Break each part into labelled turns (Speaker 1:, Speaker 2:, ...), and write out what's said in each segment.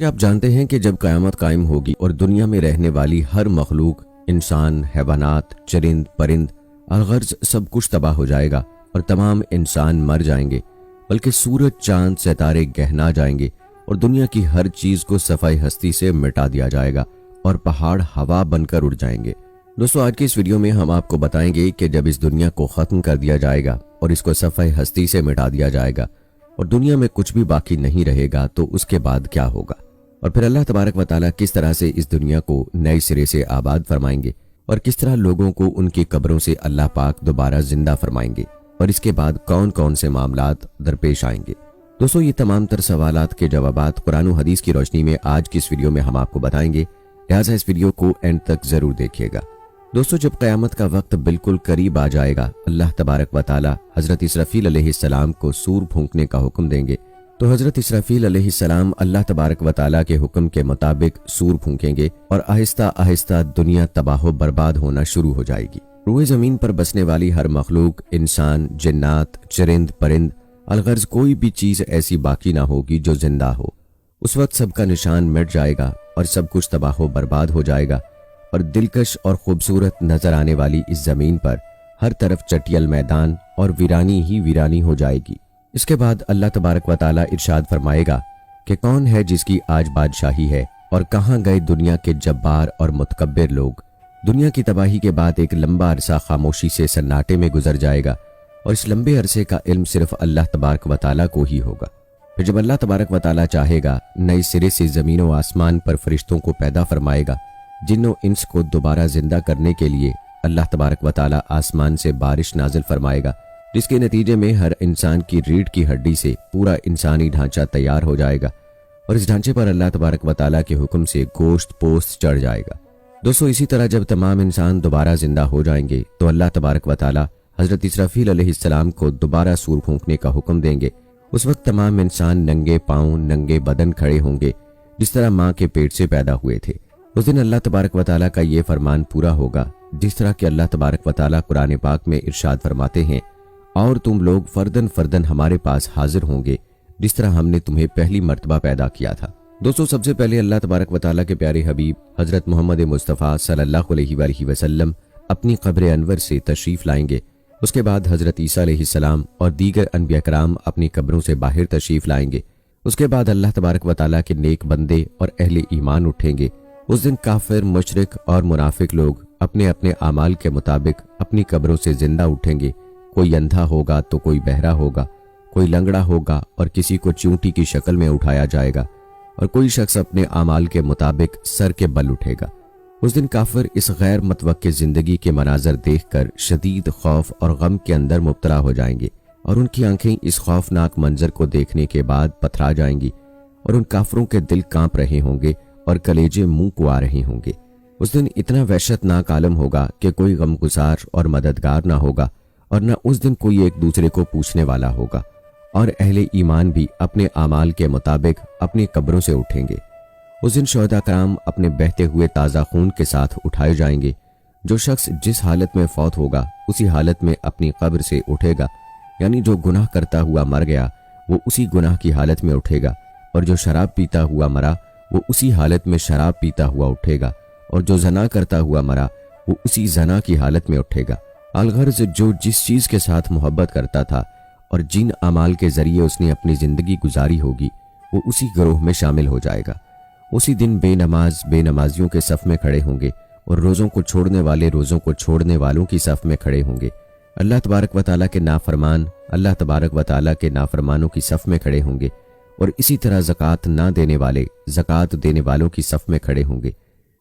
Speaker 1: کہ آپ جانتے ہیں کہ جب قیامت قائم ہوگی اور دنیا میں رہنے والی ہر مخلوق، انسان، حیوانات، چرند، پرند، الغرض سب کچھ تباہ ہو جائے گا اور تمام انسان مر جائیں گے، بلکہ سورج، چاند، ستارے گہنا جائیں گے اور دنیا کی ہر چیز کو صفائی ہستی سے مٹا دیا جائے گا اور پہاڑ ہوا بن کر اڑ جائیں گے۔ دوستو، آج کی اس ویڈیو میں ہم آپ کو بتائیں گے کہ جب اس دنیا کو ختم کر دیا جائے گا اور اس کو صفائی ہستی سے مٹا دیا جائے گا اور دنیا میں کچھ بھی باقی نہیں رہے گا تو اس کے بعد کیا ہوگا، اور پھر اللہ تبارک و تعالیٰ کس طرح سے اس دنیا کو نئے سرے سے آباد فرمائیں گے اور کس طرح لوگوں کو ان کی قبروں سے اللہ پاک دوبارہ زندہ فرمائیں گے، اور اس کے بعد کون کون سے معاملات درپیش آئیں گے۔ دوستو، یہ تمام تر سوالات کے جوابات قرآن و حدیث کی روشنی میں آج کی اس ویڈیو میں ہم آپ کو بتائیں گے، لہٰذا اس ویڈیو کو اینڈ تک ضرور دیکھیے گا۔ دوستو، جب قیامت کا وقت بالکل قریب آ جائے گا، اللہ تبارک و تعالیٰ حضرت اسرافیل علیہ السلام کو سور پھونکنے کا حکم دیں گے، تو حضرت اسرافیل علیہ السلام اللہ تبارک و تعالیٰ کے حکم کے مطابق سور پھونکیں گے اور آہستہ آہستہ دنیا تباہ و برباد ہونا شروع ہو جائے گی۔ روئے زمین پر بسنے والی ہر مخلوق، انسان، جنات، چرند، پرند، الغرض کوئی بھی چیز ایسی باقی نہ ہوگی جو زندہ ہو۔ اس وقت سب کا نشان مٹ جائے گا اور سب کچھ تباہ و برباد ہو جائے گا، اور دلکش اور خوبصورت نظر آنے والی اس زمین پر ہر طرف چٹیل میدان اور ویرانی ہی ویرانی ہو جائے گی۔ اس کے بعد اللہ تبارک و تعالیٰ ارشاد فرمائے گا کہ کون ہے جس کی آج بادشاہی ہے، اور کہاں گئے دنیا کے جبار اور متکبر لوگ۔ دنیا کی تباہی کے بعد ایک لمبا عرصہ خاموشی سے سناٹے میں گزر جائے گا، اور اس لمبے عرصے کا علم صرف اللہ تبارک و تعالیٰ کو ہی ہوگا۔ پھر جب اللہ تبارک و تعالیٰ چاہے گا، نئے سرے سے زمین و آسمان پر فرشتوں کو پیدا فرمائے گا، جن و انس کو دوبارہ زندہ کرنے کے لیے اللہ تبارک و تعالیٰ آسمان سے بارش نازل فرمائے گا، جس کے نتیجے میں ہر انسان کی ریڑھ کی ہڈی سے پورا انسانی ڈھانچہ تیار ہو جائے گا، اور اس ڈھانچے پر اللہ تبارک و تعالیٰ کے حکم سے گوشت پوست چڑھ جائے گا۔ دوستو، اسی طرح جب تمام انسان دوبارہ زندہ ہو جائیں گے تو اللہ تبارک و تعالیٰ حضرت اسرافیل علیہ السلام کو دوبارہ سور پھونکنے کا حکم دیں گے۔ اس وقت تمام انسان ننگے پاؤں، ننگے بدن کھڑے ہوں گے، جس طرح ماں کے پیٹ سے پیدا ہوئے تھے۔ اس دن اللہ تبارک و تعالیٰ کا یہ فرمان پورا ہوگا، جس طرح کہ اللہ تبارک و تعالیٰ قرآن پاک میں ارشاد فرماتے ہیں، اور تم لوگ فردن فردن ہمارے پاس حاضر ہوں گے، جس طرح ہم نے تمہیں پہلی مرتبہ پیدا کیا تھا۔ دوستو، سب سے پہلے اللہ تبارک و تعالیٰ کے پیارے حبیب حضرت محمد مصطفیٰ صلی اللہ علیہ وآلہ وسلم اپنی قبر انور سے تشریف لائیں گے۔ اس کے بعد حضرت عیسیٰ علیہ السلام اور دیگر انبیاء کرام اپنی قبروں سے باہر تشریف لائیں گے۔ اس کے بعد اللہ تبارک و تعالیٰ کے نیک بندے اور اہل ایمان اٹھیں گے۔ اس دن کافر، مشرک اور منافق لوگ اپنے اپنے اعمال کے مطابق اپنی قبروں سے زندہ اٹھیں گے۔ کوئی اندھا ہوگا تو کوئی بہرا ہوگا، کوئی لنگڑا ہوگا اور کسی کو چونٹی کی شکل میں اٹھایا جائے گا، اور کوئی شخص اپنے اعمال کے مطابق سر کے بل اٹھے گا۔ اس دن کافر اس غیر متوقع زندگی کے مناظر دیکھ کر شدید خوف اور غم کے اندر مبتلا ہو جائیں گے، اور ان کی آنکھیں اس خوفناک منظر کو دیکھنے کے بعد پتھرا جائیں گی، اور ان کافروں کے دل کانپ رہے ہوں گے اور کلیجے منہ کو آ رہے ہوں گے۔ اس دن اتنا وحشت ناک عالم ہوگا کہ کوئی غمگسار اور مددگار نہ ہوگا، اور نہ اس دن کوئی ایک دوسرے کو پوچھنے والا ہوگا، اور اہل ایمان بھی اپنے اعمال کے مطابق اپنی قبروں سے اٹھیں گے۔ اس دن شہداء کرام اپنے بہتے ہوئے تازہ خون کے ساتھ اٹھائے جائیں گے۔ جو شخص جس حالت میں فوت ہوگا اسی حالت میں اپنی قبر سے اٹھے گا، یعنی جو گناہ کرتا ہوا مر گیا وہ اسی گناہ کی حالت میں اٹھے گا، اور جو شراب پیتا ہوا مرا وہ اسی حالت میں شراب پیتا ہوا اٹھے گا، اور جو زنا کرتا ہوا مرا وہ اسی زنا کی حالت میں اٹھے گا۔ الغرض جو جس چیز کے ساتھ محبت کرتا تھا اور جن اعمال کے ذریعے اس نے اپنی زندگی گزاری ہوگی وہ اسی گروہ میں شامل ہو جائے گا۔ اسی دن بے نمازیوں کے صف میں کھڑے ہوں گے، اور روزوں کو چھوڑنے والے روزوں کو چھوڑنے والوں کی صف میں کھڑے ہوں گے۔ اللہ تبارک و تعالیٰ کے نافرمان اللہ تبارک و تعالیٰ کے نافرمانوں کی صف میں کھڑے ہوں گے، اور اسی طرح زکوٰۃ نہ دینے والے زکوٰۃ دینے والوں کی صف میں کھڑے ہوں گے۔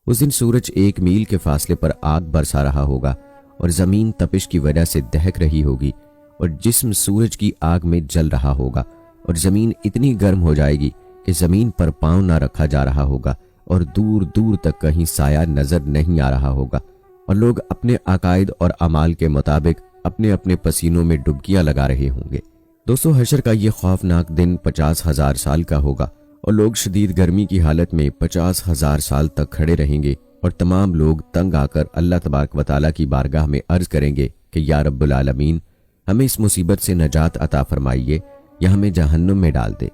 Speaker 1: اس دن سورج 1 میل کے فاصلے پر آگ برسا رہا ہوگا، اور زمین تپش کی وجہ سے دہک رہی ہوگی، اور جسم سورج کی آگ میں جل رہا ہوگا، اور زمین اتنی گرم ہو جائے گی کہ زمین پر پاؤں نہ رکھا جا رہا ہوگا، اور دور دور تک کہیں سایہ نظر نہیں آ رہا ہوگا، اور لوگ اپنے عقائد اور اعمال کے مطابق اپنے اپنے پسینوں میں ڈبکیاں لگا رہے ہوں گے۔ دوستو، حشر کا یہ خوفناک دن 50,000 سال کا ہوگا، اور لوگ شدید گرمی کی حالت میں 50,000 سال تک کھڑے رہیں گے، اور تمام لوگ تنگ آ کر اللہ تبارک و تعالیٰ کی بارگاہ میں عرض کریں گے کہ یا رب العالمین، ہمیں اس مصیبت سے نجات عطا فرمائیے یا ہمیں جہنم میں ڈال دے۔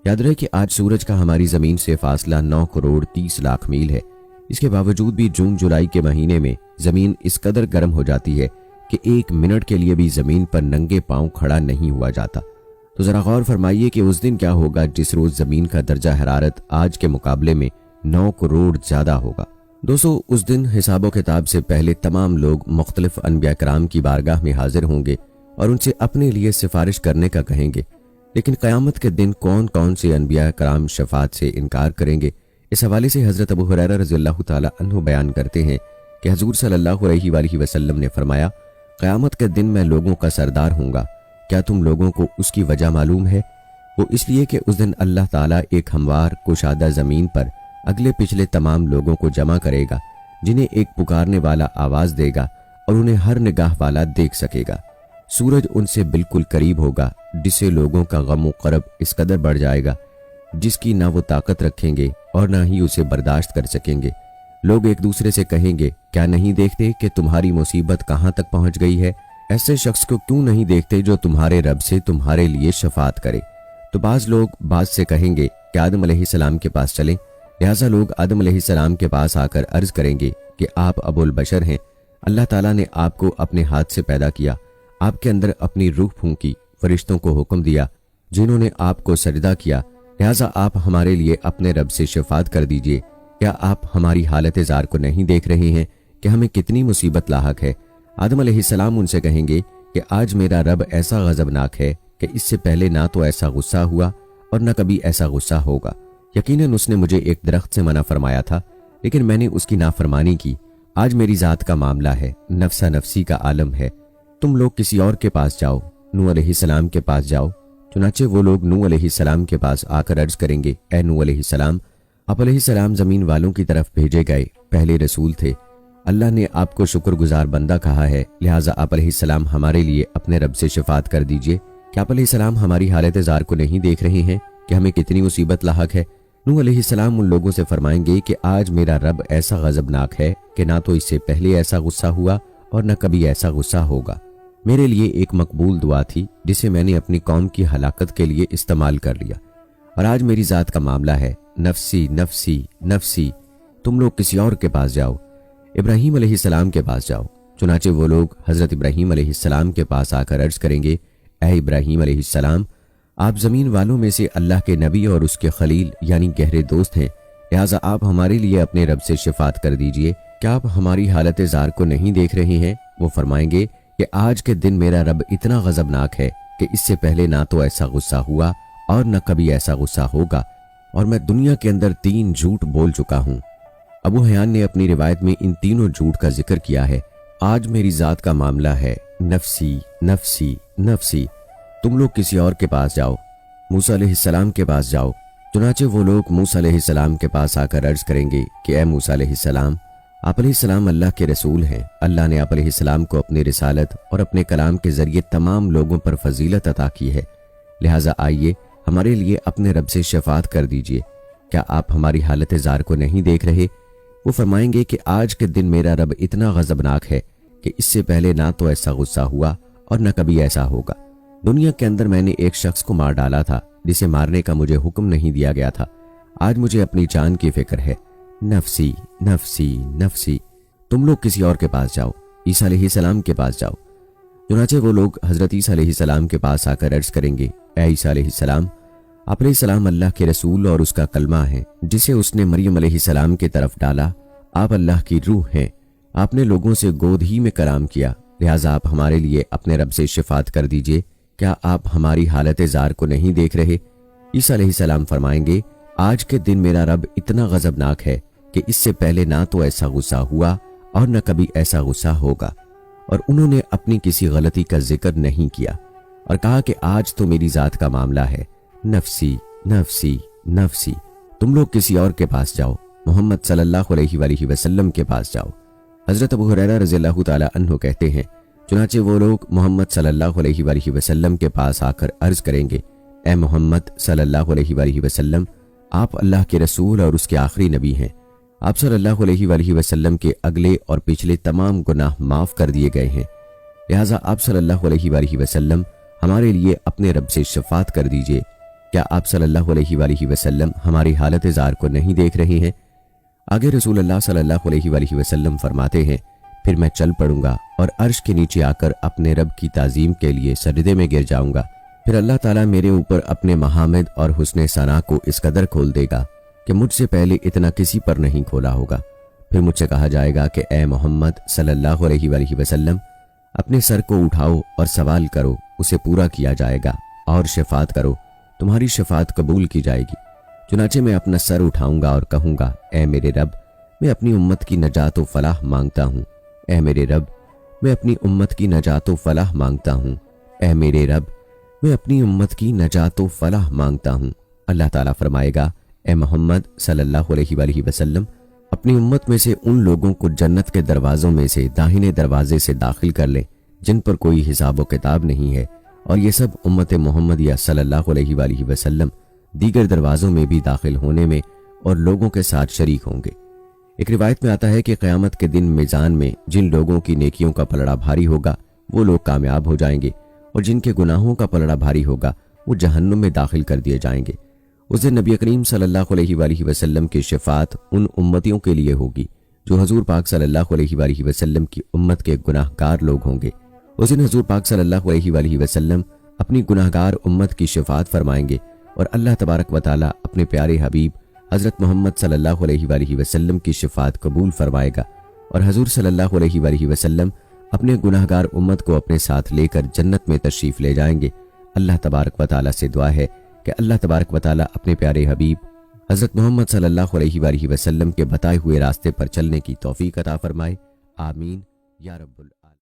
Speaker 1: یاد رہے کہ آج سورج کا ہماری زمین سے فاصلہ 9 کروڑ 30 لاکھ میل ہے۔ اس کے باوجود بھی جون جولائی کے مہینے میں زمین اس قدر گرم ہو جاتی ہے کہ 1 منٹ کے لیے بھی زمین پر ننگے پاؤں کھڑا نہیں ہوا جاتا۔ تو ذرا غور فرمائیے کہ اس دن کیا ہوگا جس روز زمین کا درجہ حرارت آج کے مقابلے میں 9 کروڑ زیادہ ہوگا۔ دوستو، اس دن حساب و کتاب سے پہلے تمام لوگ مختلف انبیاء کرام کی بارگاہ میں حاضر ہوں گے اور ان سے اپنے لیے سفارش کرنے کا کہیں گے، لیکن قیامت کے دن کون کون سے انبیاء کرام شفاعت سے انکار کریں گے؟ اس حوالے سے حضرت ابو ہریرہ رضی اللہ تعالی عنہ بیان کرتے ہیں کہ حضور صلی اللہ علیہ وآلہ وسلم نے فرمایا، قیامت کے دن میں لوگوں کا سردار ہوں گا۔ کیا تم لوگوں کو اس کی وجہ معلوم ہے؟ وہ اس لیے کہ اس دن اللہ تعالیٰ ایک ہموار کشادہ زمین پر اگلے پچھلے تمام لوگوں کو جمع کرے گا، جنہیں ایک پکارنے والا آواز دے گا اور انہیں ہر نگاہ والا دیکھ سکے گا۔ سورج ان سے بالکل قریب ہوگا، جس سے لوگوں کا غم و کرب اس قدر بڑھ جائے گا جس کی نہ وہ طاقت رکھیں گے اور نہ ہی اسے برداشت کر سکیں گے۔ لوگ ایک دوسرے سے کہیں گے، کیا نہیں دیکھتے کہ تمہاری مصیبت کہاں تک پہنچ گئی ہے؟ ایسے شخص کو کیوں نہیں دیکھتے جو تمہارے رب سے تمہارے لیے شفاعت کرے؟ تو بعض لوگ بعض سے کہیں گے کہ آدم علیہ السلام کے پاس چلیں۔ لہٰذا لوگ آدم علیہ السلام کے پاس آ کر عرض کریں گے کہ آپ ابو البشر ہیں، اللہ تعالیٰ نے آپ کو اپنے ہاتھ سے پیدا کیا، آپ کے اندر اپنی روح پھونکی، فرشتوں کو حکم دیا جنہوں نے آپ کو سجدہ کیا، لہٰذا آپ ہمارے لیے اپنے رب سے شفاعت کر دیجئے۔ کیا آپ ہماری حالت زار کو نہیں دیکھ رہے ہیں کہ ہمیں کتنی مصیبت لاحق ہے؟ آدم علیہ السلام ان سے کہیں گے کہ آج میرا رب ایسا غضبناک ہے کہ اس سے پہلے نہ تو ایسا غصہ ہوا اور نہ کبھی ایسا غصہ ہوگا۔ یقیناً اس نے مجھے ایک درخت سے منع فرمایا تھا، لیکن میں نے اس کی نافرمانی کی۔ آج میری ذات کا معاملہ ہے، نفسہ نفسی کا عالم ہے، تم لوگ کسی اور کے پاس جاؤ، نوح علیہ السلام کے پاس جاؤ۔ چنانچہ وہ لوگ نوح علیہ السلام کے پاس آ کر عرض کریں گے، اے نوح علیہ السلام، آپ علیہ السلام زمین والوں کی طرف بھیجے گئے پہلے رسول تھے، اللہ نے آپ کو شکر گزار بندہ کہا ہے، لہٰذا آپ علیہ السلام ہمارے لیے اپنے رب سے شفاعت کر دیجئے۔ کیا آپ علیہ السلام ہماری حالت زار کو نہیں دیکھ رہے ہیں کہ ہمیں کتنی مصیبت لاحق ہے؟ نوح علیہ السلام ان لوگوں سے فرمائیں گے کہ آج میرا رب ایسا غضبناک ہے کہ نہ تو اس سے پہلے ایسا غصہ ہوا اور نہ کبھی ایسا غصہ ہوگا۔ میرے لیے ایک مقبول دعا تھی جسے میں نے اپنی قوم کی ہلاکت کے لیے استعمال کر لیا، اور آج میری ذات کا معاملہ ہے، نفسی نفسی نفسی، تم لوگ کسی اور کے پاس جاؤ، ابراہیم علیہ السلام کے پاس جاؤ۔ چنانچہ وہ لوگ حضرت ابراہیم علیہ السلام کے پاس آ کر عرض کریں گے، اے ابراہیم علیہ السلام، آپ زمین والوں میں سے اللہ کے نبی اور اس کے خلیل یعنی گہرے دوست ہیں، لہٰذا آپ ہمارے لیے اپنے رب سے شفاعت کر دیجئے۔ کیا آپ ہماری حالت زار کو نہیں دیکھ رہے ہیں؟ وہ فرمائیں گے کہ آج کے دن میرا رب اتنا غضبناک ہے کہ اس سے پہلے نہ تو ایسا غصہ ہوا اور نہ کبھی ایسا غصہ ہوگا، اور میں دنیا کے اندر 3 جھوٹ بول چکا ہوں۔ ابو حیان نے اپنی روایت میں ان تینوں جھوٹ کا ذکر کیا ہے۔ آج میری ذات کا معاملہ ہے، نفسی نفسی نفسی، تم لوگ کسی اور کے پاس جاؤ، موسیٰ علیہ السلام کے پاس جاؤ۔ چنانچہ وہ لوگ موسیٰ علیہ السلام کے پاس آ کر عرض کریں گے کہ اے موسیٰ علیہ السلام، آپ علیہ السلام اللہ کے رسول ہیں، اللہ نے آپ علیہ السلام کو اپنی رسالت اور اپنے کلام کے ذریعے تمام لوگوں پر فضیلت عطا کی ہے، لہٰذا آئیے ہمارے لیے اپنے رب سے شفاعت کر دیجئے۔ کیا آپ ہماری حالت زار کو نہیں دیکھ رہے؟ وہ فرمائیں گے کہ آج کے دن میرا رب اتنا غضبناک ہے کہ اس سے پہلے نہ تو ایسا غصہ ہوا اور نہ کبھی ایسا ہوگا۔ دنیا کے اندر میں نے ایک شخص کو مار ڈالا تھا جسے مارنے کا مجھے حکم نہیں دیا گیا تھا، آج مجھے اپنی جان کی فکر ہے، نفسی نفسی نفسی، تم لوگ کسی اور کے پاس جاؤ، عیسیٰ علیہ السلام کے پاس جاؤ۔ چنانچہ وہ لوگ حضرت عیسیٰ علیہ السلام کے پاس آ کر عرض کریں گے، اے عیسیٰ علیہ السلام، آپ علیہ السلام اللہ کے رسول اور اس کا کلمہ ہے جسے اس نے مریم علیہ السلام کی طرف ڈالا، آپ اللہ کی روح ہیں، آپ نے لوگوں سے گود ہی میں کلام کیا، لہٰذا آپ ہمارے لیے اپنے رب سے شفاعت کر دیجئے۔ کیا آپ ہماری حالت زار کو نہیں دیکھ رہے؟ عیسیٰ علیہ السلام فرمائیں گے، آج کے دن میرا رب اتنا غضبناک ہے کہ اس سے پہلے نہ تو ایسا غصہ ہوا اور نہ کبھی ایسا غصہ ہوگا، اور انہوں نے اپنی کسی غلطی کا ذکر نہیں کیا اور کہا کہ آج تو میری ذات کا معاملہ ہے، نفسی نفسی نفسی، تم لوگ کسی اور کے پاس جاؤ، محمد صلی اللہ علیہ وآلہ وسلم کے پاس جاؤ۔ حضرت ابو ہریرہ رضی اللہ تعالی عنہ کہتے ہیں، چنانچہ وہ لوگ محمد صلی اللہ علیہ وآلہ وسلم کے پاس آ کر عرض کریں گے، اے محمد صلی اللہ علیہ وآلہ وسلم، آپ اللہ کے رسول اور اس کے آخری نبی ہیں، آپ صلی اللہ علیہ وآلہ وسلم کے اگلے اور پچھلے تمام گناہ معاف کر دیے گئے ہیں، لہٰذا آپ صلی اللہ علیہ وآلہ وسلم ہمارے لیے اپنے رب سے شفاعت کر دیجئے۔ کیا آپ صلی اللہ علیہ وآلہ وسلم ہماری حالت زار کو نہیں دیکھ رہے ہیں؟ آگے رسول اللہ صلی اللہ علیہ وآلہ وسلم فرماتے ہیں، پھر میں چل پڑوں گا اور عرش کے نیچے آ کر اپنے رب کی تعظیم کے لیے سجدے میں گر جاؤں گا۔ پھر اللہ تعالیٰ میرے اوپر اپنے محامد اور حسن ثنا کو اس قدر کھول دے گا کہ مجھ سے پہلے اتنا کسی پر نہیں کھولا ہوگا۔ پھر مجھ سے کہا جائے گا کہ اے محمد صلی اللہ علیہ وآلہ وسلم، اپنے سر کو اٹھاؤ اور سوال کرو، اسے پورا کیا جائے گا، اور شفاعت کرو، تمہاری شفاعت قبول کی جائے گی۔ چنانچہ میں اپنا سر اٹھاؤں گا اور کہوں گا، اے میرے رب، میں اپنی امت کی نجات و فلاح مانگتا ہوں۔ اے میرے رب، میں اپنی امت کی نجات و فلاح مانگتا ہوں۔ اے میرے رب، میں اپنی امت کی نجات و فلاح مانگتا ہوں۔ اللہ تعالیٰ فرمائے گا، اے محمد صلی اللہ علیہ وآلہ وسلم، اپنی امت میں سے ان لوگوں کو جنت کے دروازوں میں سے داہنے دروازے سے داخل کر لیں جن پر کوئی حساب و کتاب نہیں ہے، اور یہ سب امت محمدیہ صلی اللہ علیہ وآلہ وسلم دیگر دروازوں میں بھی داخل ہونے میں اور لوگوں کے ساتھ شریک ہوں گے۔ ایک روایت میں آتا ہے کہ قیامت کے دن میزان میں جن لوگوں کی نیکیوں کا پلڑا بھاری ہوگا وہ لوگ کامیاب ہو جائیں گے، اور جن کے گناہوں کا پلڑا بھاری ہوگا وہ جہنم میں داخل کر دیے جائیں گے۔ اس دن نبی کریم صلی اللہ علیہ وآلہ وسلم کی شفاعت ان امتیوں کے لیے ہوگی جو حضور پاک صلی اللہ علیہ وآلہ وسلم کی امت کے گناہ گار لوگ ہوں گے۔ اس دن حضور پاک صلی اللہ علیہ وآلہ وسلم اپنی گناہ گار امت کی شفاعت فرمائیں گے، اور اللہ تبارک و تعالیٰ اپنے پیارے حبیب حضرت محمد صلی اللہ علیہ وآلہ وسلم کی شفاعت قبول فرمائے گا، اور حضور صلی اللہ علیہ وآلہ وسلم اپنے گناہ گار امت کو اپنے ساتھ لے کر جنت میں تشریف لے جائیں گے۔ اللہ تبارک و تعالیٰ سے دعا ہے کہ اللہ تبارک و تعالیٰ اپنے پیارے حبیب حضرت محمد صلی اللہ علیہ وآلہ وسلم کے بتائے ہوئے راستے پر چلنے کی توفیق عطا فرمائے۔ آمین یا رب العالمین۔